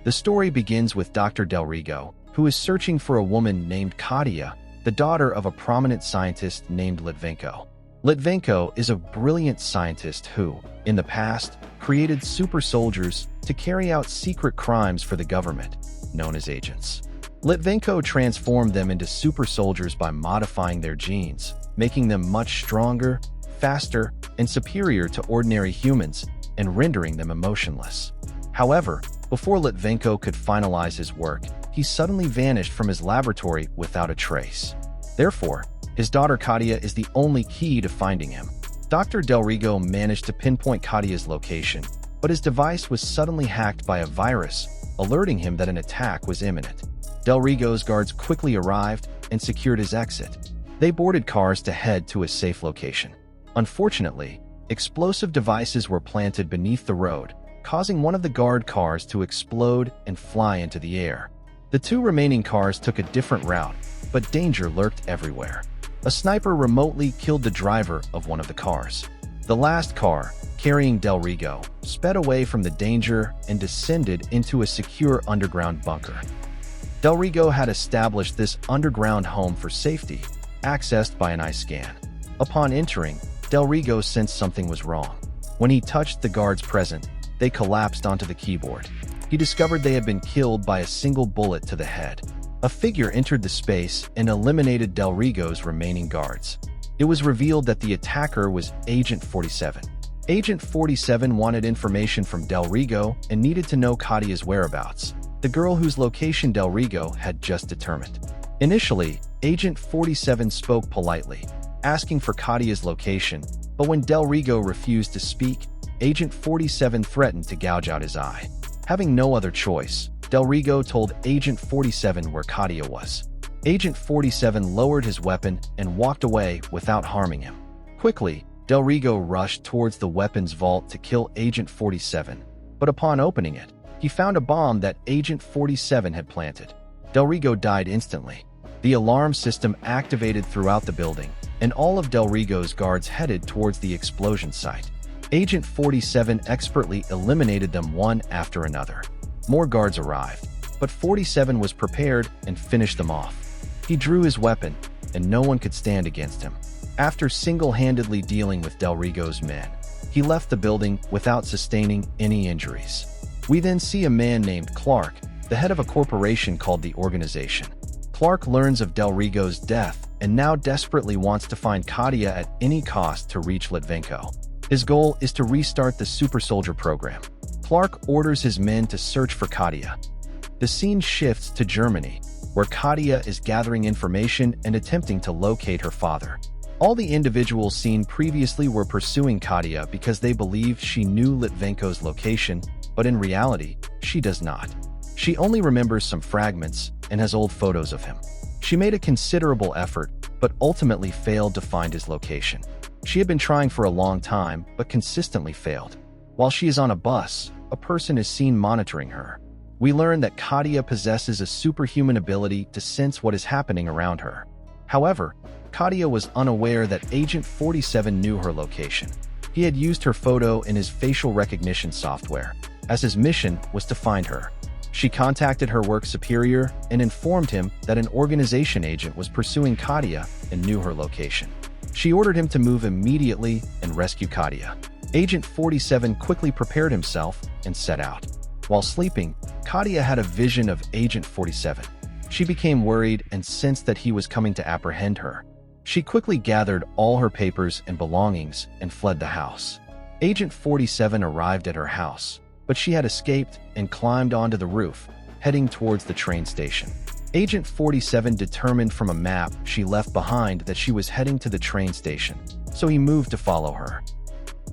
The story begins with Dr. Del Rigo, who is searching for a woman named Katia, the daughter of a prominent scientist named Litvenko. Litvenko is a brilliant scientist who, in the past, created super soldiers to carry out secret crimes for the government, known as agents. Litvenko transformed them into super soldiers by modifying their genes, making them much stronger, faster, and superior to ordinary humans, and rendering them emotionless. However, before Litvenko could finalize his work, he suddenly vanished from his laboratory without a trace. Therefore, his daughter Katia is the only key to finding him. Dr. Del Rigo managed to pinpoint Katia's location, but his device was suddenly hacked by a virus, alerting him that an attack was imminent. Del Rigo's guards quickly arrived and secured his exit. They boarded cars to head to a safe location. Unfortunately, explosive devices were planted beneath the road, causing one of the guard cars to explode and fly into the air. The two remaining cars took a different route, but danger lurked everywhere. A sniper remotely killed the driver of one of the cars. The last car, carrying Del Rigo, sped away from the danger and descended into a secure underground bunker. Del Rigo had established this underground home for safety, accessed by an eye scan. Upon entering, Del Rigo sensed something was wrong. When he touched the guards present, they collapsed onto the keyboard. He discovered they had been killed by a single bullet to the head. A figure entered the space and eliminated Del Rigo's remaining guards. It was revealed that the attacker was Agent 47. Agent 47 wanted information from Del Rigo and needed to know Katia's whereabouts, the girl whose location Del Rigo had just determined. Initially, Agent 47 spoke politely, asking for Katia's location, but when Del Rigo refused to speak, Agent 47 threatened to gouge out his eye. Having no other choice, Del Rigo told Agent 47 where Katia was. Agent 47 lowered his weapon and walked away without harming him. Quickly, Del Rigo rushed towards the weapons vault to kill Agent 47, but upon opening it, he found a bomb that Agent 47 had planted. Del Rigo died instantly. The alarm system activated throughout the building, and all of Del Rigo's guards headed towards the explosion site. Agent 47 expertly eliminated them one after another. More guards arrived, but 47 was prepared and finished them off. He drew his weapon, and no one could stand against him. After single-handedly dealing with Del Rigo's men, he left the building without sustaining any injuries. We then see a man named Clark, the head of a corporation called the Organization. Clark learns of Del Rigo's death and now desperately wants to find Katia at any cost to reach Litvenko. His goal is to restart the Super Soldier program. Clark orders his men to search for Katia. The scene shifts to Germany, where Katia is gathering information and attempting to locate her father. All the individuals seen previously were pursuing Katia because they believed she knew Litvenko's location, but in reality, she does not. She only remembers some fragments and has old photos of him. She made a considerable effort, but ultimately failed to find his location. She had been trying for a long time, but consistently failed. While she is on a bus, a person is seen monitoring her. We learn that Katia possesses a superhuman ability to sense what is happening around her. However, Katia was unaware that Agent 47 knew her location. He had used her photo in his facial recognition software, as his mission was to find her. She contacted her work superior and informed him that an organization agent was pursuing Katia and knew her location. She ordered him to move immediately and rescue Katia. Agent 47 quickly prepared himself and set out. While sleeping, Katia had a vision of Agent 47. She became worried and sensed that he was coming to apprehend her. She quickly gathered all her papers and belongings and fled the house. Agent 47 arrived at her house, but she had escaped and climbed onto the roof, heading towards the train station. Agent 47 determined from a map she left behind that she was heading to the train station, so he moved to follow her.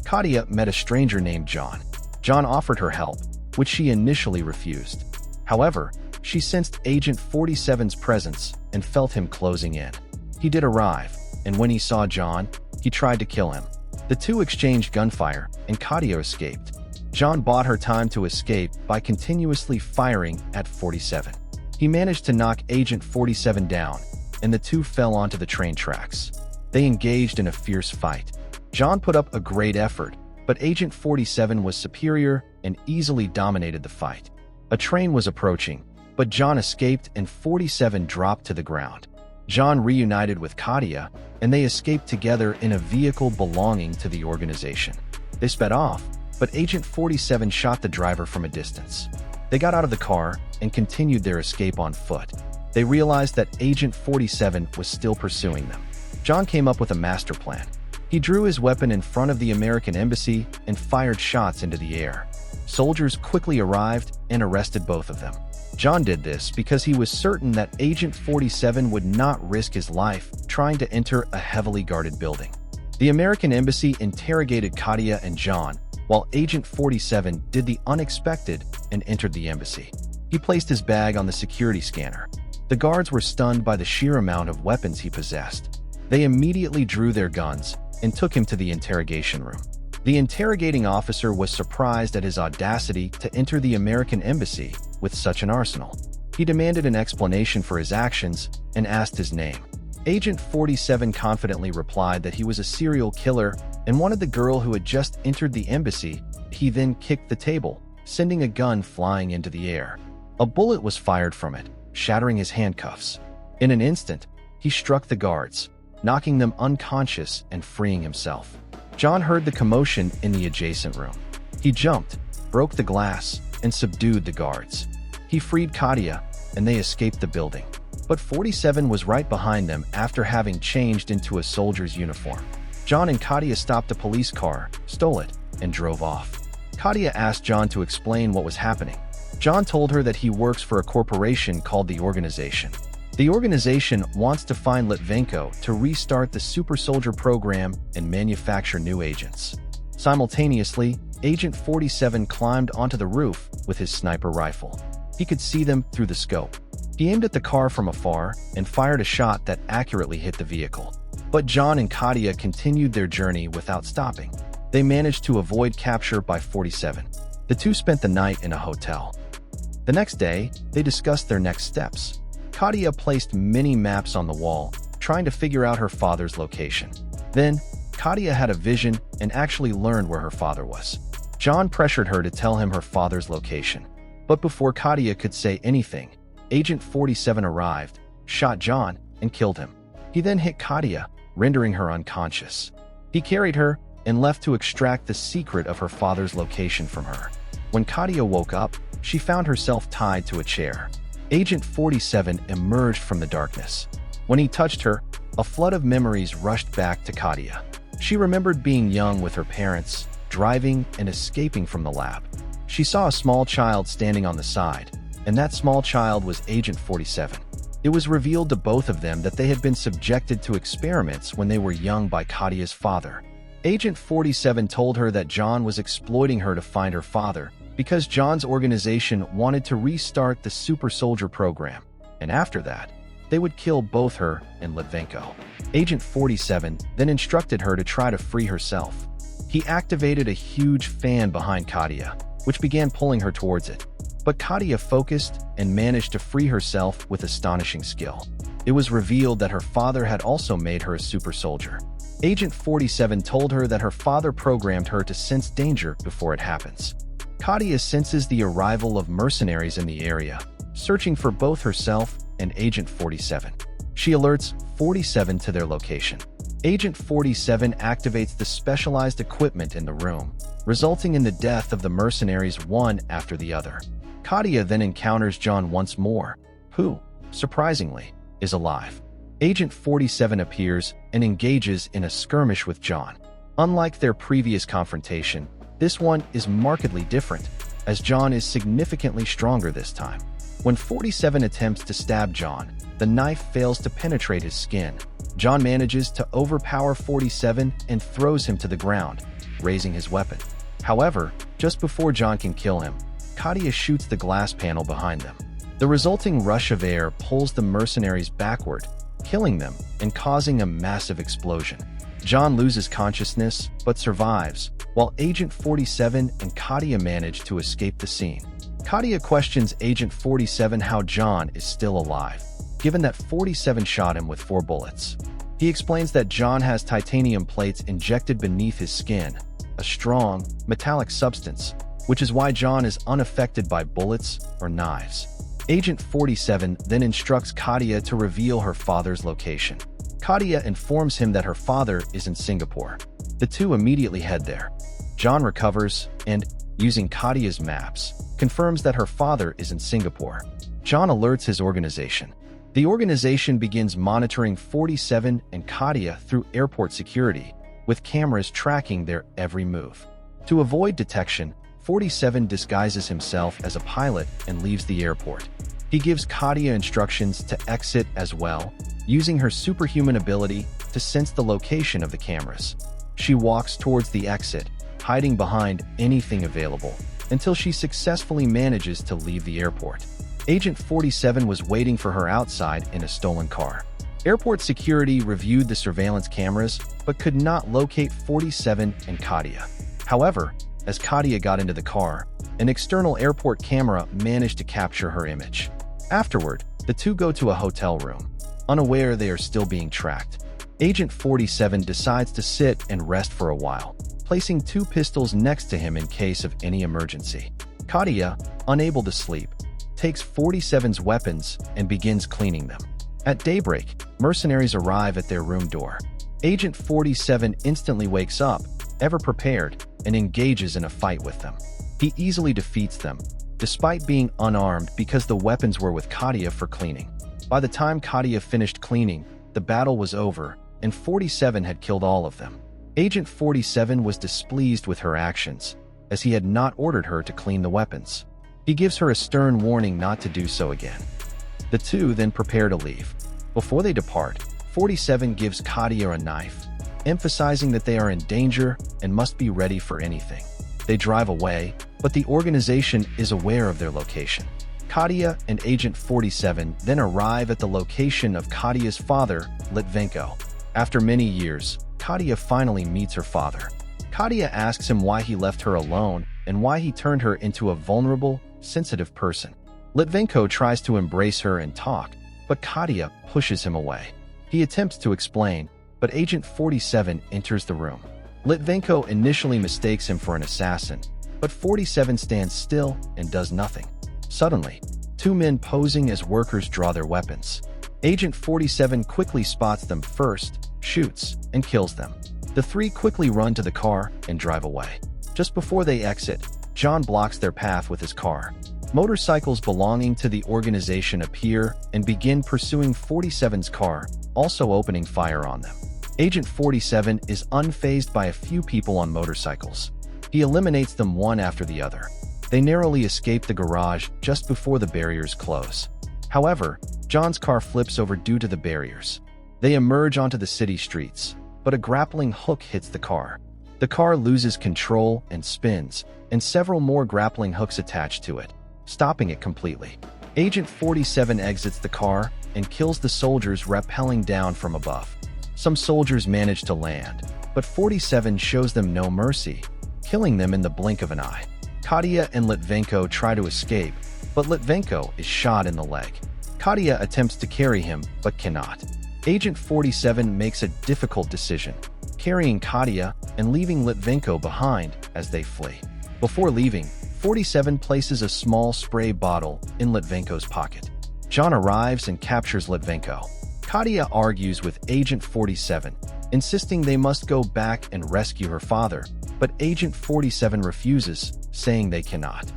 Katia met a stranger named John. John offered her help, which she initially refused. However, she sensed Agent 47's presence and felt him closing in. He did arrive, and when he saw John, he tried to kill him. The two exchanged gunfire, and Katia escaped. John bought her time to escape by continuously firing at 47. He managed to knock Agent 47 down, and the two fell onto the train tracks. They engaged in a fierce fight. John put up a great effort, but Agent 47 was superior and easily dominated the fight. A train was approaching, but John escaped and 47 dropped to the ground. John reunited with Katia, and they escaped together in a vehicle belonging to the organization. They sped off, but Agent 47 shot the driver from a distance. They got out of the car and continued their escape on foot. They realized that Agent 47 was still pursuing them. John came up with a master plan. He drew his weapon in front of the American embassy and fired shots into the air. Soldiers quickly arrived and arrested both of them. John did this because he was certain that Agent 47 would not risk his life trying to enter a heavily guarded building. The American embassy interrogated Katia and John, while Agent 47 did the unexpected and entered the embassy. He placed his bag on the security scanner. The guards were stunned by the sheer amount of weapons he possessed. They immediately drew their guns and took him to the interrogation room. The interrogating officer was surprised at his audacity to enter the American embassy with such an arsenal. He demanded an explanation for his actions and asked his name. Agent 47 confidently replied that he was a serial killer and wanted the girl who had just entered the embassy. He then kicked the table, sending a gun flying into the air. A bullet was fired from it, shattering his handcuffs. In an instant, he struck the guards, knocking them unconscious and freeing himself. John heard the commotion in the adjacent room. He jumped, broke the glass, and subdued the guards. He freed Katia, and they escaped the building. But 47 was right behind them after having changed into a soldier's uniform. John and Katia stopped a police car, stole it, and drove off. Katia asked John to explain what was happening. John told her that he works for a corporation called the Organization. The organization wants to find Litvenko to restart the Super Soldier program and manufacture new agents. Simultaneously, Agent 47 climbed onto the roof with his sniper rifle. He could see them through the scope. He aimed at the car from afar and fired a shot that accurately hit the vehicle. But John and Katia continued their journey without stopping. They managed to avoid capture by 47. The two spent the night in a hotel. The next day, they discussed their next steps. Katia placed many maps on the wall, trying to figure out her father's location. Then, Katia had a vision and actually learned where her father was. John pressured her to tell him her father's location. But before Katia could say anything, Agent 47 arrived, shot John, and killed him. He then hit Katia, rendering her unconscious. He carried her and left to extract the secret of her father's location from her. When Katia woke up, she found herself tied to a chair. Agent 47 emerged from the darkness. When he touched her, a flood of memories rushed back to Katia. She remembered being young with her parents, driving and escaping from the lab. She saw a small child standing on the side, and that small child was Agent 47. It was revealed to both of them that they had been subjected to experiments when they were young by Katia's father. Agent 47 told her that John was exploiting her to find her father because John's organization wanted to restart the Super Soldier program, and after that, they would kill both her and Litvenko. Agent 47 then instructed her to try to free herself. He activated a huge fan behind Katia, which began pulling her towards it. But Katia focused and managed to free herself with astonishing skill. It was revealed that her father had also made her a super soldier. Agent 47 told her that her father programmed her to sense danger before it happens. Katia senses the arrival of mercenaries in the area, searching for both herself and Agent 47. She alerts 47 to their location. Agent 47 activates the specialized equipment in the room, resulting in the death of the mercenaries one after the other. Katia then encounters John once more, who, surprisingly, is alive. Agent 47 appears and engages in a skirmish with John. Unlike their previous confrontation, this one is markedly different, as John is significantly stronger this time. When 47 attempts to stab John, the knife fails to penetrate his skin. John manages to overpower 47 and throws him to the ground, raising his weapon. However, just before John can kill him, Katia shoots the glass panel behind them. The resulting rush of air pulls the mercenaries backward, killing them and causing a massive explosion. John loses consciousness but survives, while Agent 47 and Katia manage to escape the scene. Katia questions Agent 47 how John is still alive, given that 47 shot him with 4 bullets. He explains that John has titanium plates injected beneath his skin, a strong, metallic substance, which is why John is unaffected by bullets or knives. Agent 47 then instructs Katia to reveal her father's location. Katia informs him that her father is in Singapore. The two immediately head there. John recovers and, using Katia's maps, confirms that her father is in Singapore. John alerts his organization. The organization begins monitoring 47 and Katia through airport security, with cameras tracking their every move. To avoid detection, 47 disguises himself as a pilot and leaves the airport. He gives Katia instructions to exit as well, using her superhuman ability to sense the location of the cameras. She walks towards the exit, hiding behind anything available, until she successfully manages to leave the airport. Agent 47 was waiting for her outside in a stolen car. Airport security reviewed the surveillance cameras, but could not locate 47 and Katia. However, as Katia got into the car, an external airport camera managed to capture her image. Afterward, the two go to a hotel room, unaware they are still being tracked. Agent 47 decides to sit and rest for a while, placing two pistols next to him in case of any emergency. Katia, unable to sleep, takes 47's weapons and begins cleaning them. At daybreak, mercenaries arrive at their room door. Agent 47 instantly wakes up, ever prepared, and engages in a fight with them. He easily defeats them, despite being unarmed because the weapons were with Katia for cleaning. By the time Katia finished cleaning, the battle was over, and 47 had killed all of them. Agent 47 was displeased with her actions, as he had not ordered her to clean the weapons. He gives her a stern warning not to do so again. The two then prepare to leave. Before they depart, 47 gives Katia a knife, emphasizing that they are in danger and must be ready for anything. They drive away, but the organization is aware of their location. Katia and Agent 47 then arrive at the location of Katia's father, Litvenko. After many years, Katia finally meets her father. Katia asks him why he left her alone and why he turned her into a vulnerable, sensitive person. Litvenko tries to embrace her and talk, but Katia pushes him away. He attempts to explain, but Agent 47 enters the room. Litvenko initially mistakes him for an assassin, but 47 stands still and does nothing. Suddenly, two men posing as workers draw their weapons. Agent 47 quickly spots them first, shoots, and kills them. The three quickly run to the car and drive away. Just before they exit, John blocks their path with his car. Motorcycles belonging to the organization appear and begin pursuing 47's car, also opening fire on them. Agent 47 is unfazed by a few people on motorcycles. He eliminates them one after the other. They narrowly escape the garage just before the barriers close. However, John's car flips over due to the barriers. They emerge onto the city streets, but a grappling hook hits the car. The car loses control and spins, and several more grappling hooks attach to it, stopping it completely. Agent 47 exits the car and kills the soldiers rappelling down from above. Some soldiers manage to land, but 47 shows them no mercy, killing them in the blink of an eye. Katia and Litvenko try to escape, but Litvenko is shot in the leg. Katia attempts to carry him, but cannot. Agent 47 makes a difficult decision, carrying Katia and leaving Litvenko behind as they flee. Before leaving, 47 places a small spray bottle in Litvenko's pocket. John arrives and captures Litvenko. Katia argues with Agent 47, insisting they must go back and rescue her father, but Agent 47 refuses, saying they cannot.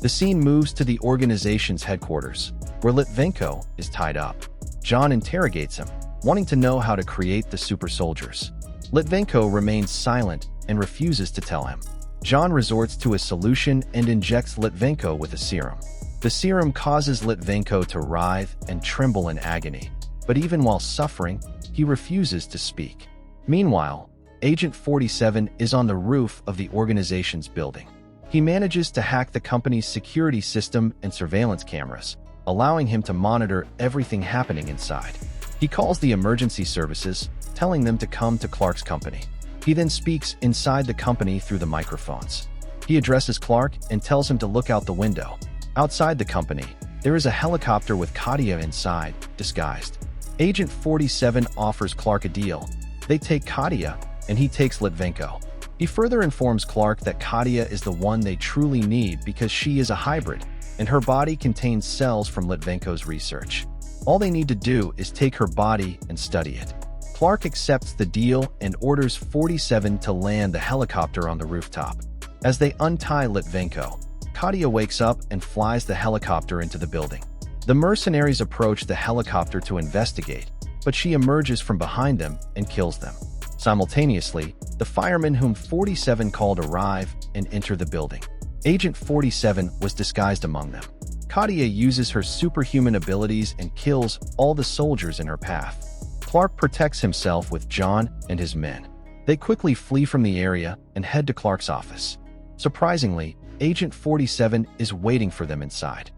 The scene moves to the organization's headquarters, where Litvenko is tied up. John interrogates him, wanting to know how to create the super soldiers. Litvenko remains silent and refuses to tell him. John resorts to a solution and injects Litvenko with a serum. The serum causes Litvenko to writhe and tremble in agony, but even while suffering, he refuses to speak. Meanwhile, Agent 47 is on the roof of the organization's building. He manages to hack the company's security system and surveillance cameras, allowing him to monitor everything happening inside. He calls the emergency services, telling them to come to Clark's company. He then speaks inside the company through the microphones. He addresses Clark and tells him to look out the window. Outside the company, there is a helicopter with Katia inside, disguised. Agent 47 offers Clark a deal. They take Katia, and he takes Litvenko. He further informs Clark that Katia is the one they truly need because she is a hybrid, and her body contains cells from Litvenko's research. All they need to do is take her body and study it. Clark accepts the deal and orders 47 to land the helicopter on the rooftop. As they untie Litvenko, Katia wakes up and flies the helicopter into the building. The mercenaries approach the helicopter to investigate, but she emerges from behind them and kills them. Simultaneously, the firemen whom 47 called arrive and enter the building. Agent 47 was disguised among them. Katia uses her superhuman abilities and kills all the soldiers in her path. Clark protects himself with John and his men. They quickly flee from the area and head to Clark's office. Surprisingly, Agent 47 is waiting for them inside.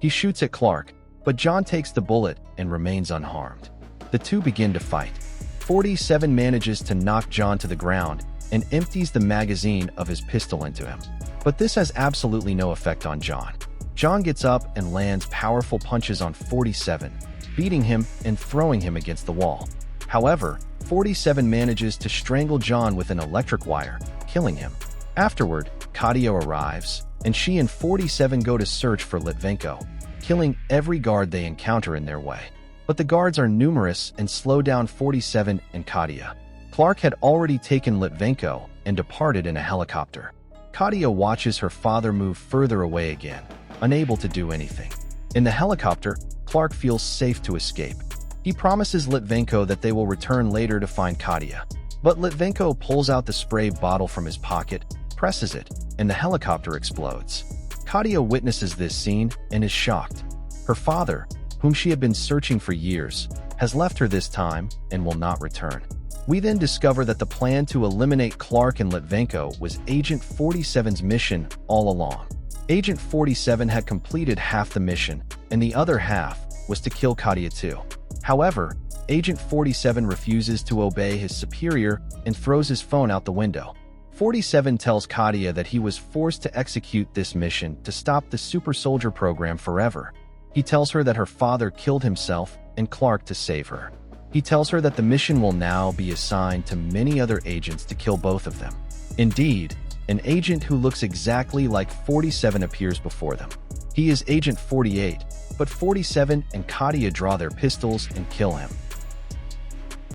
He shoots at Clark, but John takes the bullet and remains unharmed. The two begin to fight. 47 manages to knock John to the ground and empties the magazine of his pistol into him. But this has absolutely no effect on John. John gets up and lands powerful punches on 47, beating him and throwing him against the wall. However, 47 manages to strangle John with an electric wire, killing him. Afterward, Katia arrives, and she and 47 go to search for Litvenko, killing every guard they encounter in their way. But the guards are numerous and slow down 47 and Katia. Clark had already taken Litvenko and departed in a helicopter. Katia watches her father move further away again, unable to do anything. In the helicopter, Clark feels safe to escape. He promises Litvenko that they will return later to find Katia. But Litvenko pulls out the spray bottle from his pocket, presses it, and the helicopter explodes. Katia witnesses this scene and is shocked. Her father, whom she had been searching for years, has left her this time and will not return. We then discover that the plan to eliminate Clark and Litvenko was Agent 47's mission all along. Agent 47 had completed half the mission, and the other half was to kill Katia too. However, Agent 47 refuses to obey his superior and throws his phone out the window. 47 tells Katia that he was forced to execute this mission to stop the super soldier program forever. He tells her that her father killed himself and Clark to save her. He tells her that the mission will now be assigned to many other agents to kill both of them. Indeed, an agent who looks exactly like 47 appears before them. He is Agent 48, but 47 and Katia draw their pistols and kill him.